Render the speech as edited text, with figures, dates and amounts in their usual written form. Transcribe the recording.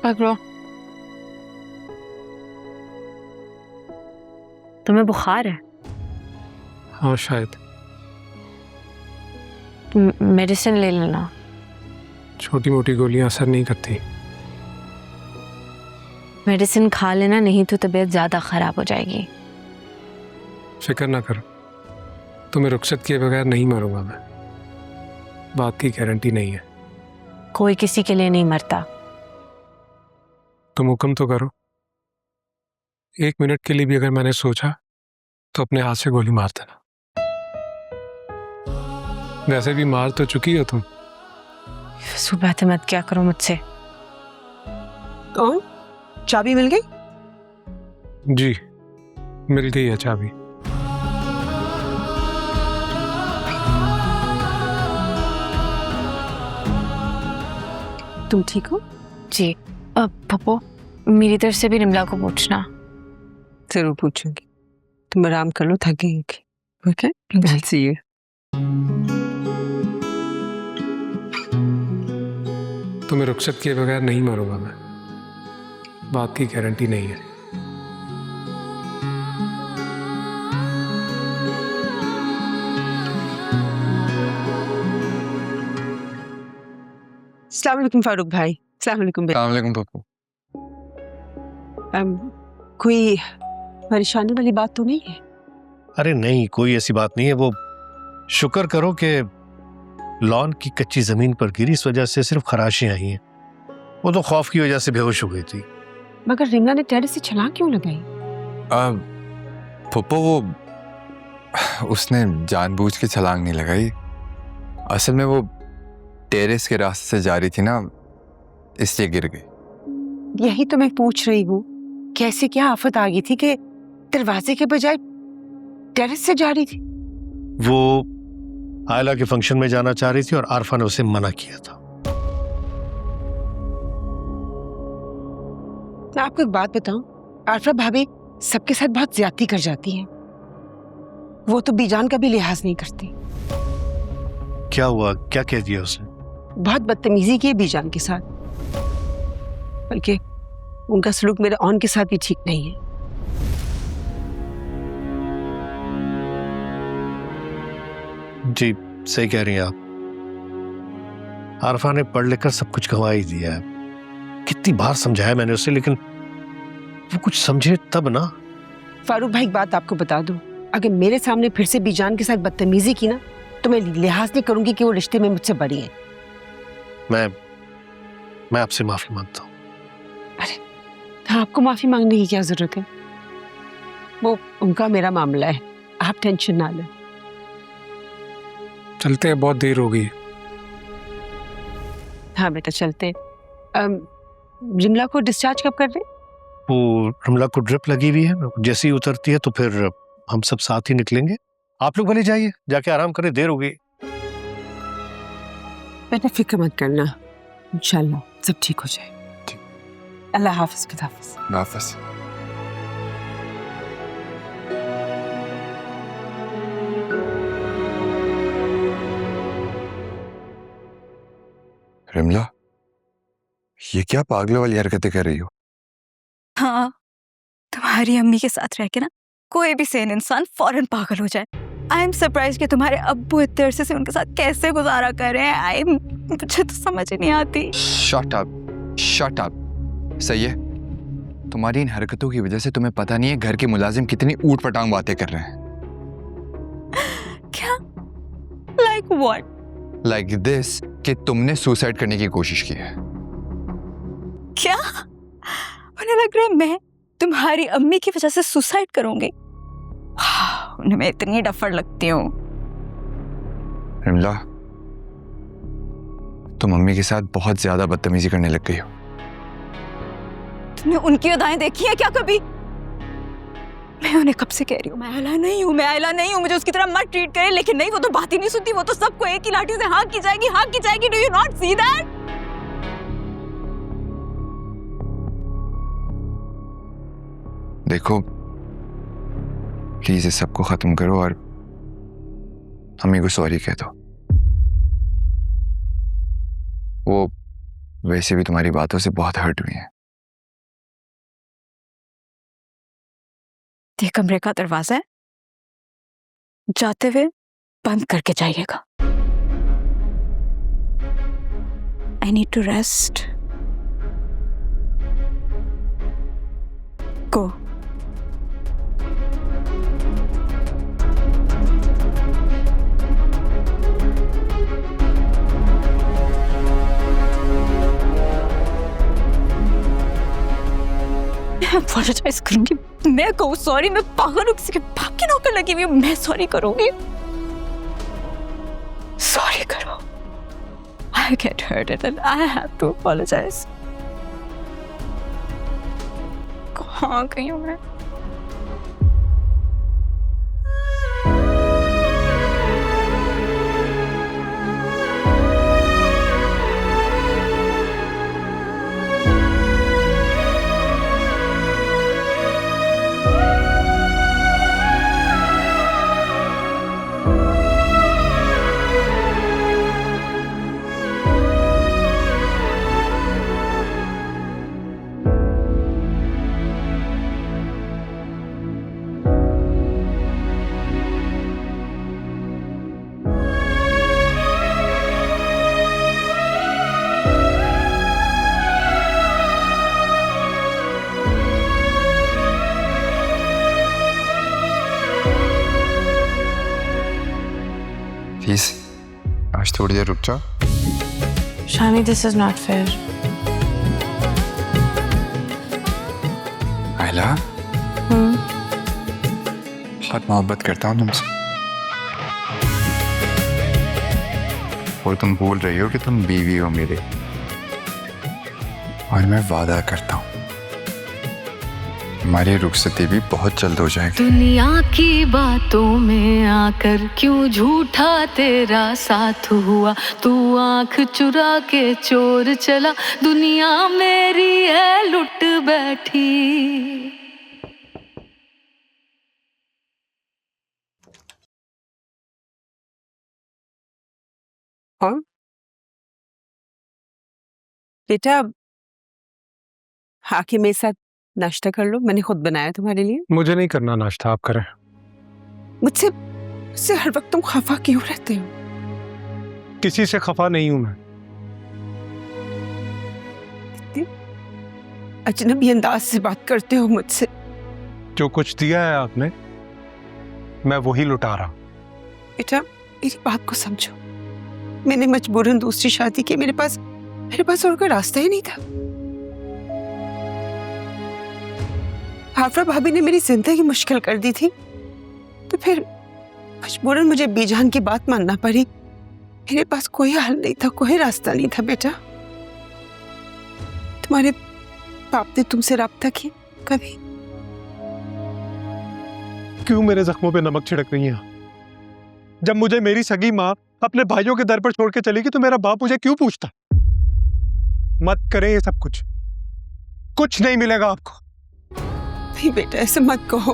पकड़ो। तुम्हें बुखार है? हाँ शायद। मेडिसिन ले लेना। छोटी मोटी गोलियां असर नहीं करती। मेडिसिन खा लेना, नहीं तो तबीयत ज्यादा खराब हो जाएगी। फिक्र ना करो, तुम्हें रुखसत किए बगैर नहीं मारूंगा मैं। बात की गारंटी नहीं है। कोई किसी के लिए नहीं मरता। तुम हुक्म तो करो। 1 मिनट के लिए भी अगर मैंने सोचा तो अपने हाथ से गोली मार देना। वैसे भी मार तो चुकी हो तुम। बातें मत क्या करो मुझसे। कौन? चाबी मिल गई? जी मिल गई है चाबी। तुम ठीक हो? जी। पप्पो, मेरी तरफ से भी रिमला को पूछना। जरूर पूछूंगी। तुम आराम कर लो, थक गई होगी। Okay, I'll see you. तुम्हें रुखसत किए बगैर नहीं मारूंगा मैं। बात की गारंटी नहीं है। अस्सलाम वालेकुम फारूक भाई। अस्सलाम वालेकुम भाई। अस्सलाम वालेकुम पप्पू। कोई परेशानी वाली बात तो नहीं है? अरे नहीं, कोई ऐसी बात नहीं है। वो शुक्र करो कि लॉन की कच्ची जमीन पर गिरी, इस वजह से सिर्फ खराशियां आई हैं। वो तो खौफ की वजह से बेहोश हो गई थी। मगर रिमला ने टेरेस से छलांग क्यों लगाई? पप्पू वो उसने जानबूझ के छलांग नहीं लगाई। असल में वो टेरेस के रास्ते से जा रही थी ना, इसलिए गिर गई। यही तो मैं पूछ रही हूँ, कैसे क्या आफत आ गई थी कि दरवाजे के बजाय टेरेस से जा रही थी? वो आयला के फंक्शन में जाना चाह रही थी और आरफा ने उसे मना किया था। मैं आपको एक बात बताऊं, आरफा भाभी सबके साथ बहुत ज्यादती कर जाती हैं। वो तो बीजान का भी लिहाज नहीं करती। क्या हुआ? क्या कह दिया उसने? बहुत बदतमीजी की है बीजान के साथ, बल्कि उनका सलूक मेरे ऑन के साथ भी ठीक नहीं है। जी सही कह रही हैं आप। आरफा ने पढ़ लिखकर सब कुछ गंवा ही दिया है। कितनी बार समझाया मैंने उसे, लेकिन वो कुछ समझे तब ना। फारूक भाई एक बात आपको बता दूं, अगर मेरे सामने फिर से बीजान के साथ बदतमीजी की ना, तो मैं लिहाज नहीं करूंगी कि वो रिश्ते में मुझसे बड़ी है। मैं आपसे माफी मांगता हूँ। अरे आपको माफी मांगने की क्या जरूरत है? वो उनका मेरा मामला है, आप टेंशन ना लें। चलते हैं, बहुत देर हो गई। हाँ बेटा चलते। रिमला को डिस्चार्ज कब कर रहे? वो रिमला को ड्रिप लगी हुई है, जैसे ही उतरती है तो फिर हम सब साथ ही निकलेंगे। आप लोग भले जाइए, जाके आराम करें, देर हो गई। बेटा फिक्र मत करना, इंशाल्लाह सब ठीक हो जाए। अल्लाह हाफिज। खुदा हाफिज। रिमला, ये क्या पागलों वाली हरकतें कर रही हो? हाँ, तुम्हारी अम्मी के साथ रह के ना कोई भी सेन इंसान फौरन पागल हो जाए। आई एम सरप्राइज कि तुम्हारे अब्बू इतने अरसे से उनके साथ कैसे गुजारा कर रहे हैं। मुझे तो समझ ही नहीं आती। Shut up. सही है, तुम्हारी इन हरकतों की वजह से तुम्हें पता नहीं है घर के मुलाजिम कितनी ऊट पटांग बातें कर रहे हैं। क्या? Like what? लाइक दिस कि तुमने सुसाइड करने की कोशिश की है। क्या? उन्हें लग रहा है मैं तुम्हारी अम्मी की वजह से सुसाइड करूंगी? उन्हें मैं इतनी डफर लगती हूँ। रिमला, तुम अम्मी के साथ बहुत ज्यादा बदतमीजी करने लग गई हो। तुमने उनकी अदाएं देखी हैं क्या कभी? मैं उन्हें कब से कह रही हूँ मैं आयला नहीं हूँ, मुझे उसकी तरह मत ट्रीट करे, लेकिन नहीं, वो तो बात ही नहीं सुनती। वो तो सबको एक ही लाठी से हाँ की जाएगी। Do you not see that? देखो प्लीज इस सबको खत्म करो और अम्मी को सॉरी कह दो। वो वैसे भी तुम्हारी बातों से बहुत हर्ट हुई है। ये कमरे का दरवाजा है, जाते हुए बंद करके जाइएगा। I need to rest. Go. मैं अपोलोजाइज करूंगी, मैं कहूँ सॉरी, मैं पागल हूँ, किसी के बाप की नौकर लगी हुई हूँ, मैं सॉरी करूंगी। सॉरी करो। I get hurt and I have to apologize. कहाँ गई हूँ मैं? प्लीज आज थोड़ी देर रुक जाओ। Shami, this is not fair. आयला, बहुत मोहब्बत करता हूँ तुमसे, और तुम भूल रही हो कि तुम बीवी हो मेरे। और मैं वादा करता हूँ हमारी रुखसती भी बहुत जल्द हो जाएगी। दुनिया की बातों में आकर क्यों झूठा तेरा साथ हुआ, तू आंख चुरा के चोर चला, दुनिया मेरी है लुट बैठी। और बेटा, आके मेरे साथ नाश्ता कर लो, मैंने खुद बनाया तुम्हारे लिए। मुझे नहीं करना नाश्ता, आप करें। मुझसे हर वक्त तुम खफा क्यों रहते हो? किसी से खफा नहीं हूं मैं। इतनी अजनबी अंदाज से बात करते हो मुझसे। जो कुछ दिया है आपने, मैं वही लुटा रहा। बेटा, मेरी बात को समझो। मैंने मजबूरन दूसरी शादी की, मेरे पास और कोई रास्ता ही नहीं था। आफरा भाभी ने मेरी जिंदगी मुश्किल कर दी थी, तो फिर मजबूरन मुझे बीजान की बात मानना पड़ी। मेरे पास कोई हल नहीं था, कोई रास्ता नहीं था। बेटा, तुम्हारे बाप ने तुमसे राब्ता किया कभी? क्यों मेरे जख्मों पे नमक छिड़क रही हैं? जब मुझे मेरी सगी माँ अपने भाइयों के दर पर छोड़ के चलेगी तो मेरा बाप मुझे क्यों पूछता? मत करें ये सब कुछ नहीं मिलेगा आपको। नहीं बेटा, ऐसे मत कहो।